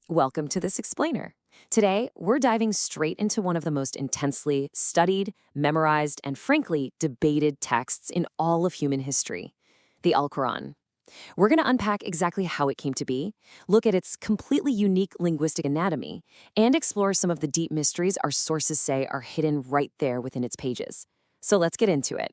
Welcome to this explainer. Today, we're diving straight into one of the most intensely studied, memorized, and frankly, debated texts in all of human history, the Al-Quran. We're going to unpack exactly how it came to be, look at its completely unique linguistic anatomy, and explore some of the deep mysteries our sources say are hidden right there within its pages. So let's get into it.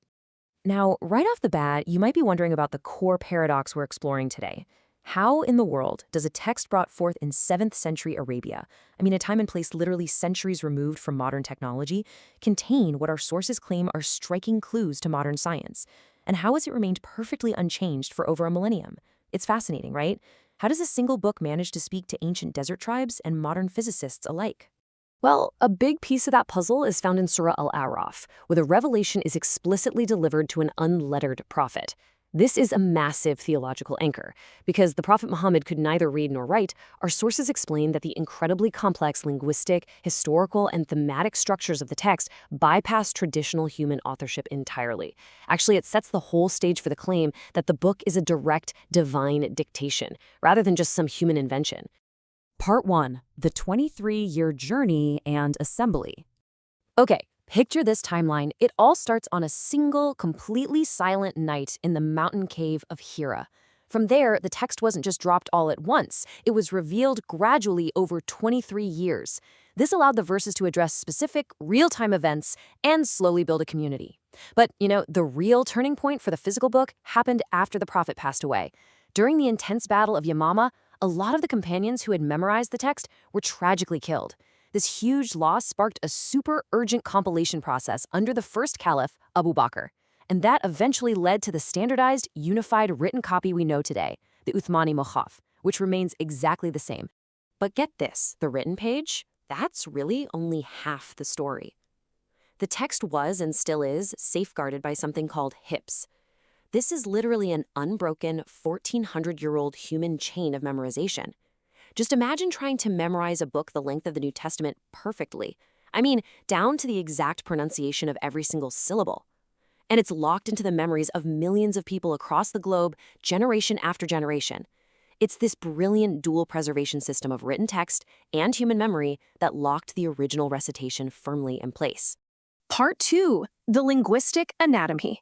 Now, right off the bat, you might be wondering about the core paradox we're exploring today. How in the world does a text brought forth in 7th century Arabia, a time and place literally centuries removed from modern technology, contain what our sources claim are striking clues to modern science? And how has it remained perfectly unchanged for over a millennium? It's fascinating, right? How does a single book manage to speak to ancient desert tribes and modern physicists alike? Well, a big piece of that puzzle is found in Surah Al-A'raf, where the revelation is explicitly delivered to an unlettered prophet. This is a massive theological anchor. Because the Prophet Muhammad could neither read nor write, our sources explain that the incredibly complex linguistic, historical, and thematic structures of the text bypass traditional human authorship entirely. Actually, it sets the whole stage for the claim that the book is a direct divine dictation, rather than just some human invention. Part 1. The 23-year journey and assembly. Okay, picture this timeline. It all starts on a single, completely silent night in the mountain cave of Hira. From there, the text wasn't just dropped all at once. It was revealed gradually over 23 years. This allowed the verses to address specific, real-time events and slowly build a community. But, the real turning point for the physical book happened after the prophet passed away. During the intense battle of Yamama, a lot of the companions who had memorized the text were tragically killed. This huge loss sparked a super urgent compilation process under the first caliph, Abu Bakr. And that eventually led to the standardized, unified written copy we know today, the Uthmani Mushaf, which remains exactly the same. But get this, the written page? That's really only half the story. The text was and still is safeguarded by something called HIPS. This is literally an unbroken 1,400-year-old human chain of memorization. Just imagine trying to memorize a book the length of the New Testament perfectly. Down to the exact pronunciation of every single syllable. And it's locked into the memories of millions of people across the globe, generation after generation. It's this brilliant dual preservation system of written text and human memory that locked the original recitation firmly in place. Part 2. The linguistic anatomy.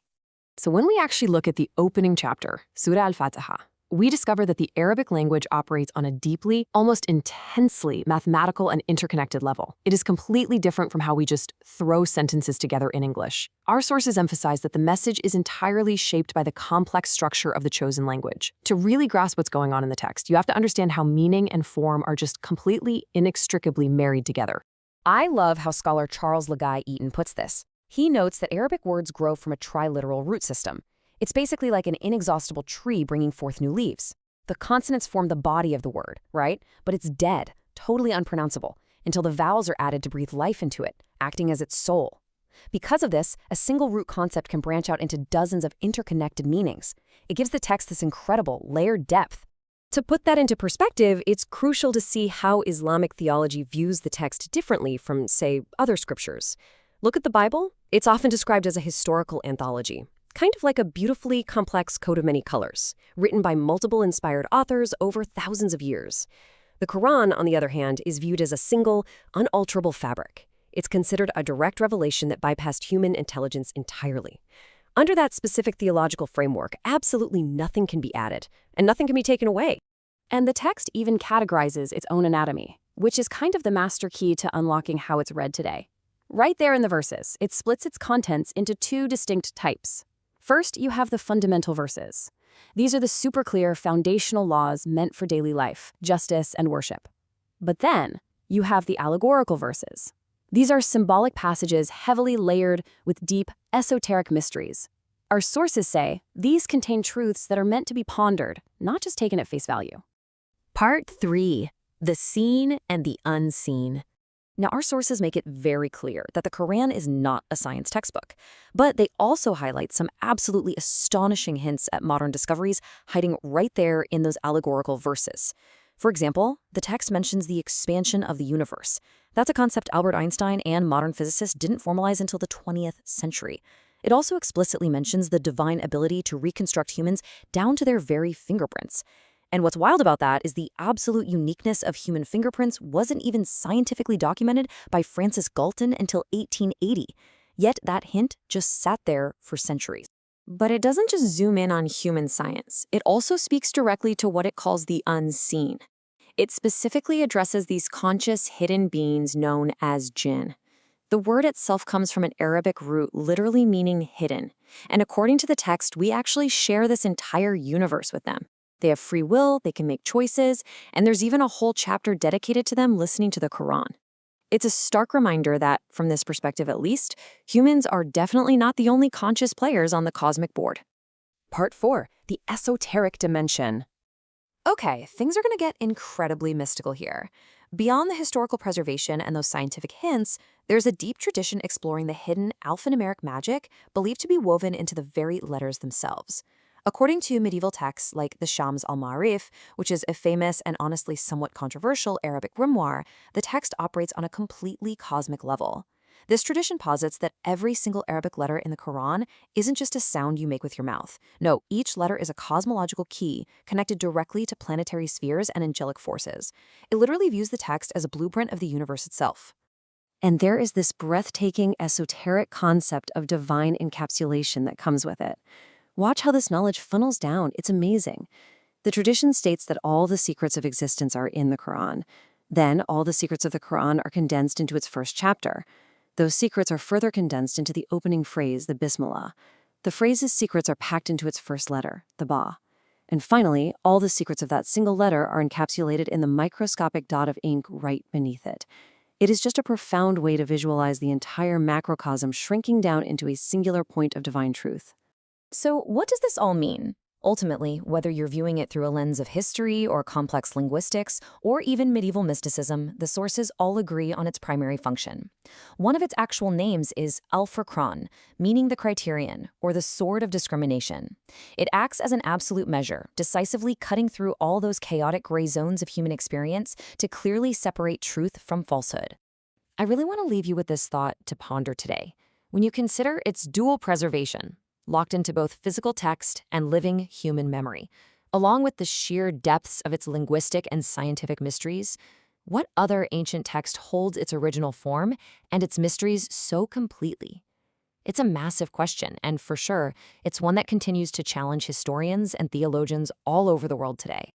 So when we actually look at the opening chapter, Surah Al-Fatiha, we discover that the Arabic language operates on a deeply, almost intensely mathematical and interconnected level. It is completely different from how we just throw sentences together in English. Our sources emphasize that the message is entirely shaped by the complex structure of the chosen language. To really grasp what's going on in the text, you have to understand how meaning and form are just completely, inextricably married together. I love how scholar Charles Legay Eaton puts this. He notes that Arabic words grow from a triliteral root system. It's basically like an inexhaustible tree bringing forth new leaves. The consonants form the body of the word, right? But it's dead, totally unpronounceable, until the vowels are added to breathe life into it, acting as its soul. Because of this, a single root concept can branch out into dozens of interconnected meanings. It gives the text this incredible, layered depth. To put that into perspective, it's crucial to see how Islamic theology views the text differently from, say, other scriptures. Look at the Bible. It's often described as a historical anthology, kind of like a beautifully complex coat of many colors, written by multiple inspired authors over thousands of years. The Quran, on the other hand, is viewed as a single, unalterable fabric. It's considered a direct revelation that bypassed human intelligence entirely. Under that specific theological framework, absolutely nothing can be added, and nothing can be taken away. And the text even categorizes its own anatomy, which is kind of the master key to unlocking how it's read today. Right there in the verses, it splits its contents into two distinct types. First, you have the fundamental verses. These are the super clear foundational laws meant for daily life, justice, and worship. But then, you have the allegorical verses. These are symbolic passages heavily layered with deep, esoteric mysteries. Our sources say these contain truths that are meant to be pondered, not just taken at face value. Part 3. The seen and the unseen. Now, our sources make it very clear that the Quran is not a science textbook, but they also highlight some absolutely astonishing hints at modern discoveries hiding right there in those allegorical verses. For example, the text mentions the expansion of the universe. That's a concept Albert Einstein and modern physicists didn't formalize until the 20th century. It also explicitly mentions the divine ability to reconstruct humans down to their very fingerprints. And what's wild about that is the absolute uniqueness of human fingerprints wasn't even scientifically documented by Francis Galton until 1880. Yet that hint just sat there for centuries. But it doesn't just zoom in on human science. It also speaks directly to what it calls the unseen. It specifically addresses these conscious, hidden beings known as jinn. The word itself comes from an Arabic root literally meaning hidden. And according to the text, we actually share this entire universe with them. They have free will, they can make choices, and there's even a whole chapter dedicated to them listening to the Quran. It's a stark reminder that, from this perspective at least, humans are definitely not the only conscious players on the cosmic board. Part 4. The Esoteric Dimension. Okay, things are going to get incredibly mystical here. Beyond the historical preservation and those scientific hints, there's a deep tradition exploring the hidden alphanumeric magic believed to be woven into the very letters themselves. According to medieval texts like the Shams al-Ma'arif, which is a famous and honestly somewhat controversial Arabic grimoire, the text operates on a completely cosmic level. This tradition posits that every single Arabic letter in the Quran isn't just a sound you make with your mouth. No, each letter is a cosmological key connected directly to planetary spheres and angelic forces. It literally views the text as a blueprint of the universe itself. And there is this breathtaking, esoteric concept of divine encapsulation that comes with it. Watch how this knowledge funnels down. It's amazing. The tradition states that all the secrets of existence are in the Quran. Then all the secrets of the Quran are condensed into its first chapter. Those secrets are further condensed into the opening phrase, the Bismillah. The phrase's secrets are packed into its first letter, the Ba. And finally, all the secrets of that single letter are encapsulated in the microscopic dot of ink right beneath it. It is just a profound way to visualize the entire macrocosm shrinking down into a singular point of divine truth. So what does this all mean? Ultimately, whether you're viewing it through a lens of history or complex linguistics, or even medieval mysticism, the sources all agree on its primary function. One of its actual names is Al-Furqan, meaning the criterion, or the sword of discrimination. It acts as an absolute measure, decisively cutting through all those chaotic gray zones of human experience to clearly separate truth from falsehood. I really want to leave you with this thought to ponder today. When you consider its dual preservation, locked into both physical text and living human memory, along with the sheer depths of its linguistic and scientific mysteries, what other ancient text holds its original form and its mysteries so completely? It's a massive question, and for sure, it's one that continues to challenge historians and theologians all over the world today.